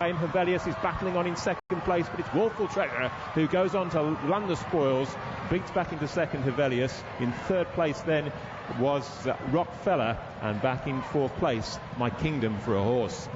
Hevelius is battling on in second place, but it's Wilful Treasure who goes on to run the spoils, beats back into second Hevelius. In third place then was Rockefeller, and back in fourth place, My Kingdom for a Horse.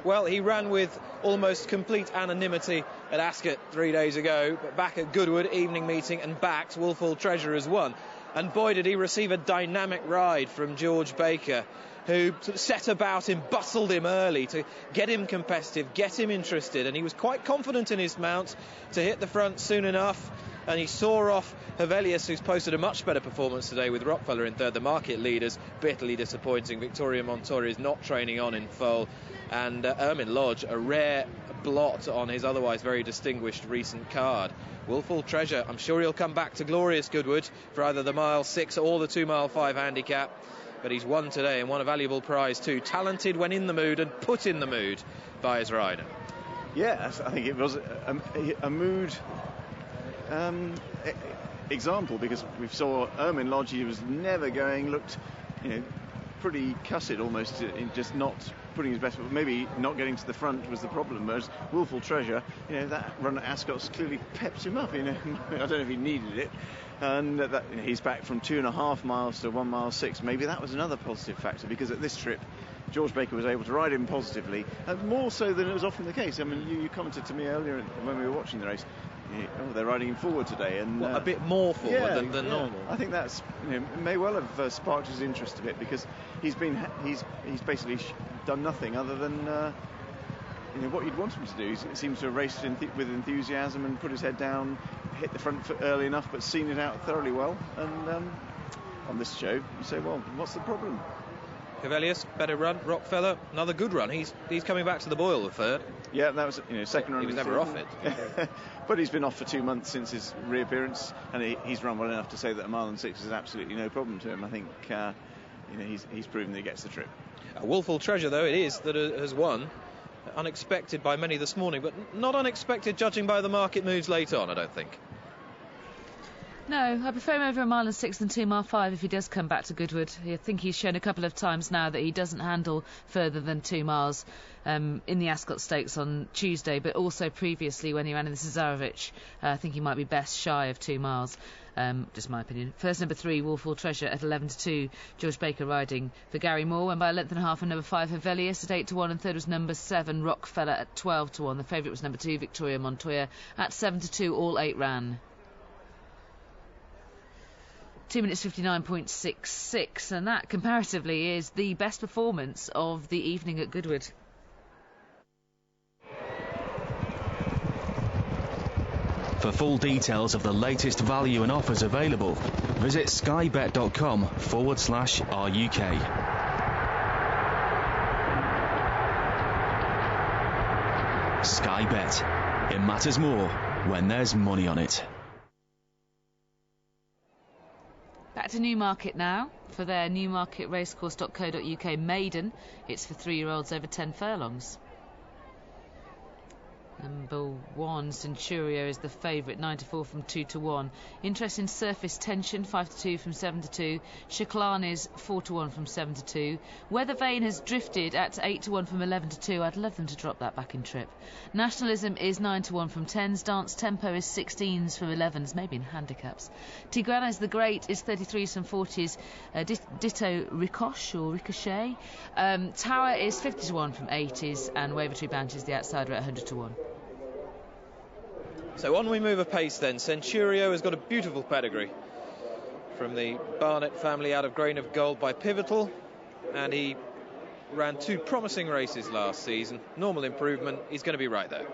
Well, he ran with almost complete anonymity at Ascot 3 days ago, but back at Goodwood, evening meeting, and backed Wilful Treasure has won. And boy, did he receive a dynamic ride from George Baker, who sort of set about him, bustled him early to get him competitive, get him interested, and he was quite confident in his mount to hit the front soon enough, and he saw off Hevelius, who's posted a much better performance today with Rockefeller in third. The market leaders bitterly disappointing. Victoria Montoya is not training on in foal, and Ermin Lodge, a rare blot on his otherwise very distinguished recent card. Wilful Treasure, I'm sure he'll come back to glorious Goodwood for either the mile 6 or the 2 mile 5 handicap. But he's won today and won a valuable prize too. Talented when in the mood and put in the mood by his rider. Yeah, I think it was a mood example, because we saw Ermin Lodge, he was never going, looked, pretty cussed almost, in just not putting his best, maybe not getting to the front was the problem. Whereas Wilful Treasure, that run at Ascot's clearly pepped him up. I don't know if he needed it, and he's back from 2.5 miles to 1 mile 6. Maybe that was another positive factor, because at this trip George Baker was able to ride him positively, and more so than it was often the case. I mean, you commented to me earlier when we were watching the race, they're riding him forward today, and a bit more forward than normal. I think that's may well have sparked his interest a bit, because he's basically done nothing other than what you'd want him to do. He seems to have raced with enthusiasm and put his head down, hit the front foot early enough, but seen it out thoroughly well. And on this show, you say, well, what's the problem? Hevelius, better run. Rockefeller, another good run. He's coming back to the boil, the third. Yeah, that was second run. He was never off it. But he's been off for 2 months since his reappearance, and he's run well enough to say that 1 mile and 6 is absolutely no problem to him. I think he's proven that he gets the trip. A Wilful Treasure, though, it is that has won. Unexpected by many this morning, but not unexpected judging by the market moves late on, I don't think. No, I prefer him over 1 mile and 6 than 2 mile 5 if he does come back to Goodwood. I think he's shown a couple of times now that he doesn't handle further than 2 miles in the Ascot Stakes on Tuesday, but also previously when he ran in the Cesarovic. I think he might be best shy of 2 miles. Just my opinion. First number 3, Wilful Treasure at 11-2. George Baker riding for Gary Moore, and by a length and a half on number 5, Hevelius at 8-1, and third was number 7, Rockefeller at 12-1. The favourite was number 2, Victoria Montoya at 7-2. All 8 ran. 2 minutes 59.66, and that comparatively is the best performance of the evening at Goodwood. For full details of the latest value and offers available, visit skybet.com/RUK. Sky Bet. It matters more when there's money on it. Back to Newmarket now for their newmarketracecourse.co.uk maiden. It's for 3-year-olds over 10 furlongs. Number 1, Centurio, is the favourite, 9-4 from 2-1. Interest in Surface Tension, 5-2 from 7-2. Chiclanes, 4-1 from 7-2. Weather Vane has drifted at 8-1 from 11-2. I'd love them to drop that back in trip. Nationalism is 9-1 from 10s. Dance Tempo is 16s from 11s, maybe in handicaps. Tigranes the Great is 33s from 40s. Ditto Ricochet. Tower is 50-1 from 80s, and Wavertree Bounty is the outsider at 100-1. So on we move apace then. Centurio has got a beautiful pedigree from the Barnett family out of Grain of Gold by Pivotal, and he ran 2 promising races last season. Normal improvement. He's going to be right there.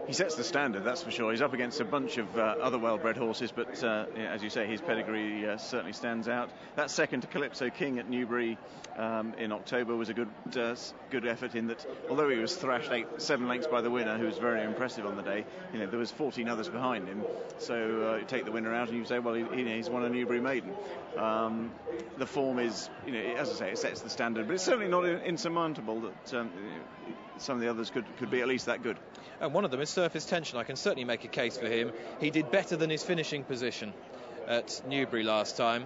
He sets the standard, that's for sure. He's up against a bunch of other well-bred horses, but as you say, his pedigree certainly stands out. That second to Calypso King at Newbury in October was a good effort, in that although he was thrashed 7 lengths by the winner, who was very impressive on the day, there was 14 others behind him. So you take the winner out and you say, well, he's won a Newbury maiden. The form is, as I say, it sets the standard, but it's certainly not insurmountable that some of the others could be at least that good. And one of them is Surface Tension. I can certainly make a case for him. He did better than his finishing position at Newbury last time.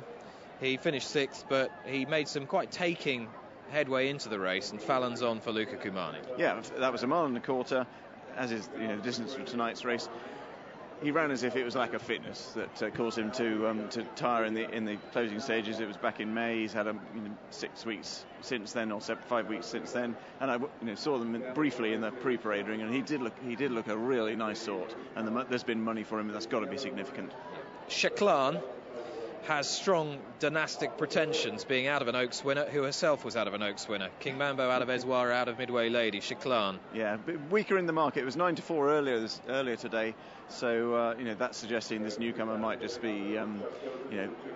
He finished 6th, but he made some quite taking headway into the race, and Fallon's on for Luca Cumani. Yeah, that was a mile and a quarter, as is the distance for tonight's race. He ran as if it was lack of fitness that caused him to tire in the closing stages. It was back in May. He's had 6 weeks since then, or 5 weeks since then. And I saw them briefly in the pre-parade ring, and he did look a really nice sort. And there's been money for him, and that's got to be significant. Checlan has strong dynastic pretensions, being out of an Oaks winner, who herself was out of an Oaks winner. King Mambo out of Eswara, out of Midway Lady. Checlan. Yeah, a bit weaker in the market. It was 9-4 earlier today, so that's suggesting this newcomer might just be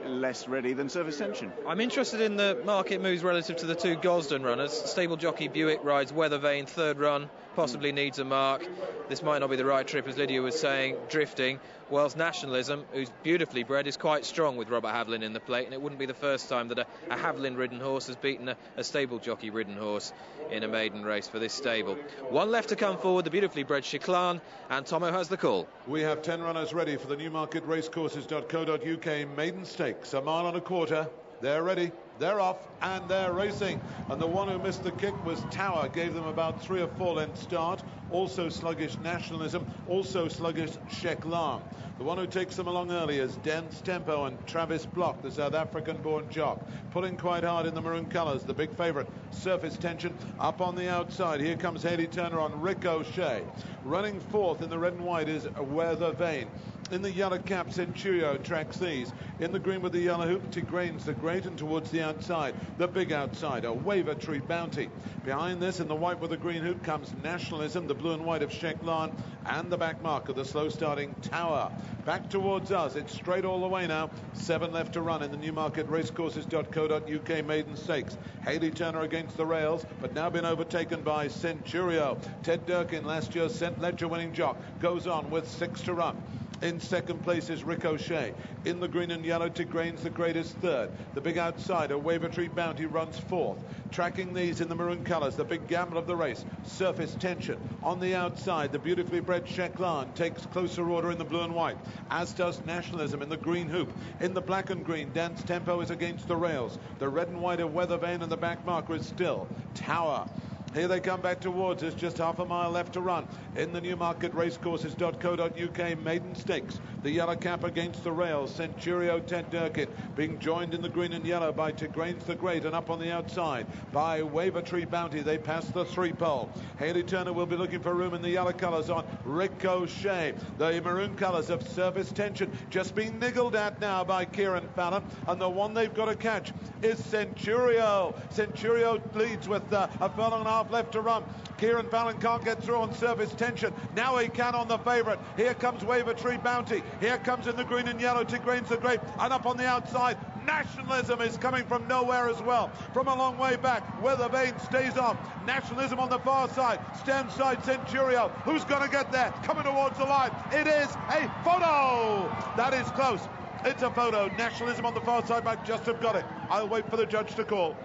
less ready than Surface Tension. I'm interested in the market moves relative to the two Gosden runners. Stable jockey Buick rides Weather Vane, third run, possibly needs a mark. This might not be the right trip, as Lydia was saying, drifting. Whilst Nationalism, who's beautifully bred, is quite strong with Robert Haviland in the plate, and it wouldn't be the first time that a Haviland-ridden horse has beaten a stable jockey-ridden horse in a maiden race for this stable. One left to come forward, the beautifully bred Chiclan, and Tomo has the call. We have 10 runners ready for the Newmarket Racecourses.co.uk maiden stakes, a mile and a quarter. They're ready, they're off, and they're racing. And the one who missed the kick was Tower, gave them about 3 or 4 length start. Also sluggish Nationalism, also sluggish Checlan. The one who takes them along early is Dense Tempo and Travis Block, the South African-born jock. Pulling quite hard in the maroon colours, the big favourite, Surface Tension, up on the outside. Here comes Hayley Turner on Ricochet. Running fourth in the red and white is Weather Vane. In the yellow cap, Centurio tracks these. In the green with the yellow hoop, Tigraines the Great, and towards the outside, the big outsider, Waver Tree Bounty. Behind this, in the white with the green hoop, comes Nationalism, the blue and white of Checlan, and the back mark of the slow-starting Tower. Back towards us, it's straight all the way now. 7 left to run in the Newmarket Racecourses.co.uk maiden stakes. Hayley Turner against the rails, but now been overtaken by Centurio. Ted Durkin, last year's St. Ledger winning jock, goes on with 6 to run. In second place is Ricochet. In the green and yellow, Tigraines the Great is third. The big outsider, Waver Tree Bounty, runs fourth. Tracking these in the maroon colours, the big gamble of the race, Surface Tension. On the outside, the beautifully bred Checlan takes closer order in the blue and white, as does Nationalism in the green hoop. In the black and green, Dance Tempo is against the rails. The red and white of Weather Vane, and the back marker is still Tower. Here they come back towards us, just half a mile left to run in the Newmarket Racecourses.co.uk maiden stakes. The yellow cap against the rails, Centurio Ted Durkin, being joined in the green and yellow by Tigraines the Great, and up on the outside by Waver Tree Bounty. They pass the 3-pole. Hayley Turner will be looking for room in the yellow colours on Ricochet. The maroon colours of Surface Tension just being niggled at now by Kieran Fallon, and the one they've got to catch is Centurio. Centurio leads with a furlong and a half left to run. Kieran Fallon can't get through on Surface Tension. Now he can on the favourite. Here comes Waver Tree Bounty. Here comes in the green and yellow Tigraines the Great, and up on the outside Nationalism is coming from nowhere as well, from a long way back. Weather Vane stays off. Nationalism on the far side, stand side Centurio. Who's going to get there? Coming towards the line, it is a photo. That is close. It's a photo. Nationalism on the far side might just have got it. I'll wait for the judge to call.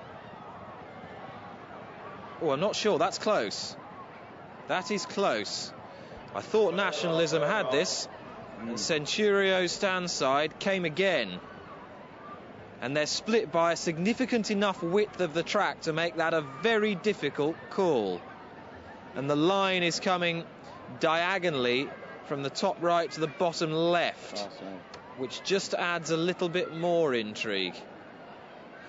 Oh, I'm not sure. That's close. That is close. I thought Nationalism had this. And Centurio standside came again. And they're split by a significant enough width of the track to make that a very difficult call. And the line is coming diagonally from the top right to the bottom left, which just adds a little bit more intrigue.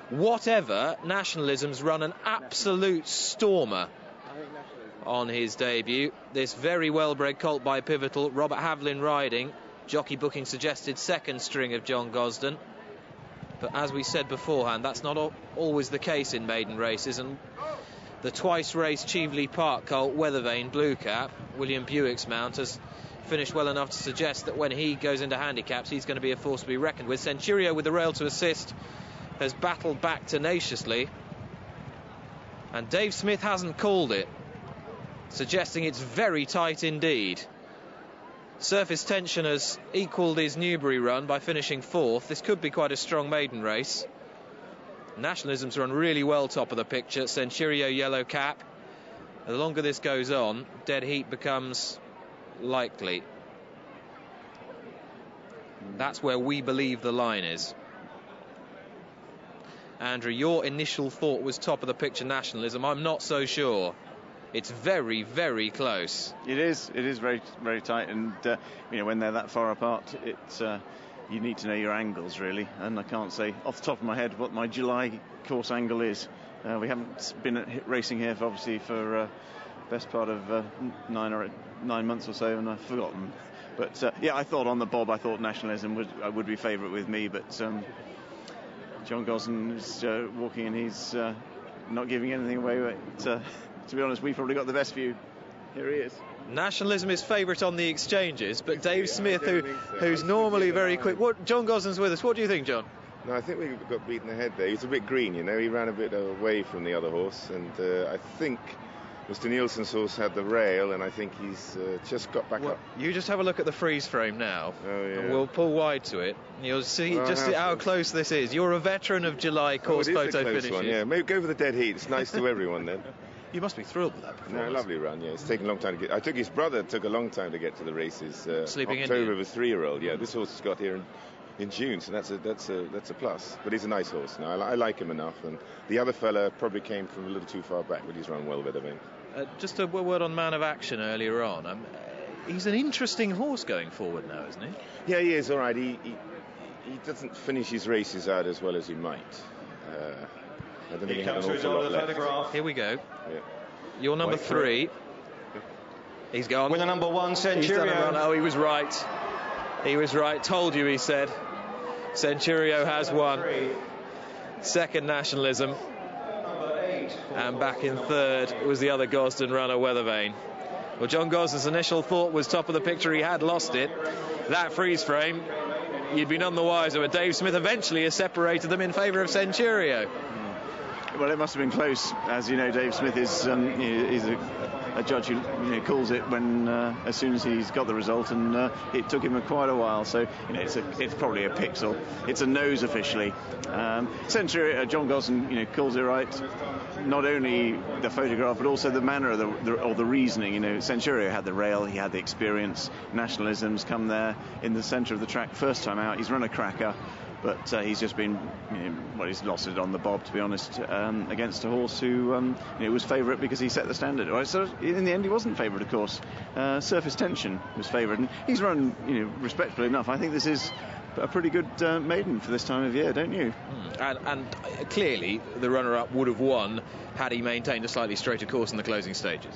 Whatever, Nationalism's run an absolute stormer on his debut. This very well-bred colt by Pivotal, Robert Haviland riding. Jockey booking suggested second string of John Gosden. But as we said beforehand, that's not always the case in maiden races. And the twice-raced Cheveley Park colt, Weather Vane Blue Cap, William Buick's mount, has finished well enough to suggest that when he goes into handicaps, he's going to be a force to be reckoned with. Centurio with the rail to assist has battled back tenaciously, and Dave Smith hasn't called it, suggesting it's very tight indeed. Surface Tension has equalled his Newbury run by finishing fourth. This could be quite a strong maiden race. Nationalism's run really well top of the picture. Centurio yellow cap. The longer this goes on, dead heat becomes likely. That's where we believe the line is. Andrew, your initial thought was top of the picture nationalism. I'm not so sure. It's very, very close. It is very, very tight, and when they're that far apart, you need to know your angles really, and I can't say off the top of my head what my July course angle is. We haven't been racing here for best part of 9 months or so, and I've forgotten. But I thought on the bob, I thought nationalism would be favourite with me, but John Gosden is walking, and he's not giving anything away. But to be honest, we've probably got the best view. Here he is. Nationalism is favourite on the exchanges, but Dave Smith, who's normally very quick. John Gosden's with us. What do you think, John? No, I think we got beaten ahead there. He's a bit green, you know. He ran a bit away from the other horse, and I think Mr. Nielsen's horse had the rail, and I think he's just got back up. You just have a look at the freeze frame now. Oh, yeah. And we'll pull wide to it. You'll see how close this is. You're a veteran of July course photo finishes. One, yeah. Maybe go for the dead heat. It's nice to everyone then. You must be thrilled with that performance. No, lovely run, yeah. It's taken a long time to get. I took his brother, took a long time to get to the races. Sleeping October Indian. with a 3-year-old, yeah. This horse has got here in June, so that's a plus. But he's a nice horse. No, I like him enough. And the other fella probably came from a little too far back, but he's run well with him. Just a word on Man of Action earlier on. He's an interesting horse going forward now, isn't he? Yeah, he is. All right. He doesn't finish his races out as well as he might. I don't think he had an awful lot left. Here we go. Yeah. You're number 3. He's gone. Winner number 1, Centurio. Oh, he was right. He was right. Told you, he said. Centurio has won. Second nationalism. And back in third was the other Gosden runner, Weathervane. Well, John Gosden's initial thought was top of the picture. He had lost it. That freeze frame, you'd be none the wiser. But Dave Smith eventually has separated them in favour of Centurio. Well, it must have been close. As you know, Dave Smith is he's a judge who calls it when as soon as he's got the result, and it took him quite a while. So it's probably a pixel. It's a nose officially. John Gosden calls it right. Not only the photograph, but also the manner of the reasoning. Centurio had the rail, he had the experience. Nationalism's come there in the centre of the track first time out. He's run a cracker. But he's just been, he's lost it on the bob, to be honest, against a horse who was favourite because he set the standard. Well, so in the end, he wasn't favourite, of course. Surface Tension was favourite, and he's run, respectfully enough. I think this is a pretty good maiden for this time of year, don't you? And clearly, the runner-up would have won had he maintained a slightly straighter course in the closing stages.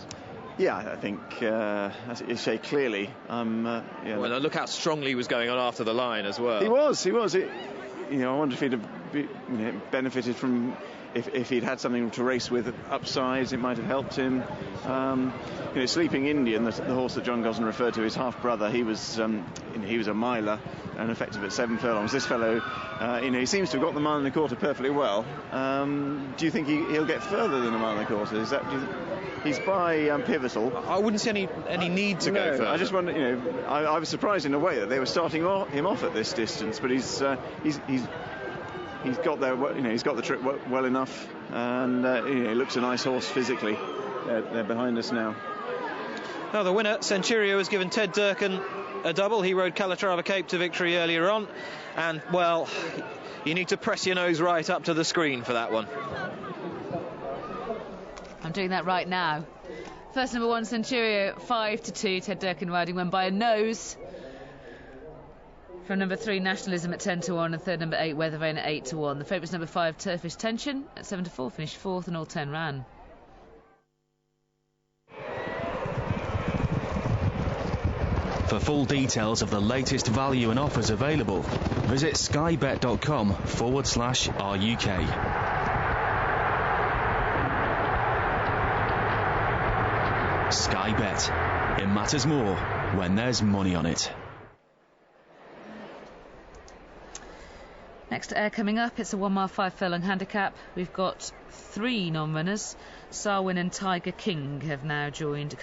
Yeah, I think, as you say, clearly. Well, look how strongly he was going on after the line as well. He was. I wonder if he'd have benefited from if he'd had something to race with upsides. It might have helped him. Sleeping Indian, the horse that John Gosden referred to, his half brother. He was a miler and effective at 7 furlongs. This fellow, he seems to have got the 1.25 miles perfectly well. Do you think he'll get further than a 1.25 miles? Is that? He's by Pivotal. I wouldn't see any need to go further. I just wonder, I was surprised in a way that they were starting him off at this distance, but he's got there, he's got the trip well enough, and he looks a nice horse physically. They're behind us now. Now the winner, Centurio, has given Ted Durkin a double. He rode Calatrava Cape to victory earlier on, and well, you need to press your nose right up to the screen for that one. I'm doing that right now. First number 1, Centurio, 5-2. Ted Durkin riding won by a nose. From number 3, Nationalism at 10-1, and third number 8, Weathervane at 8-1. The favourites number 5, Surface Tension at 7-4, finished 4th, and all 10 ran. For full details of the latest value and offers available, visit skybet.com/RUK. Sky Bet. It matters more when there's money on it. Next air coming up, it's a 1 mile 5 furlong handicap. We've got 3 non-winners. Sarwin and Tiger King have now joined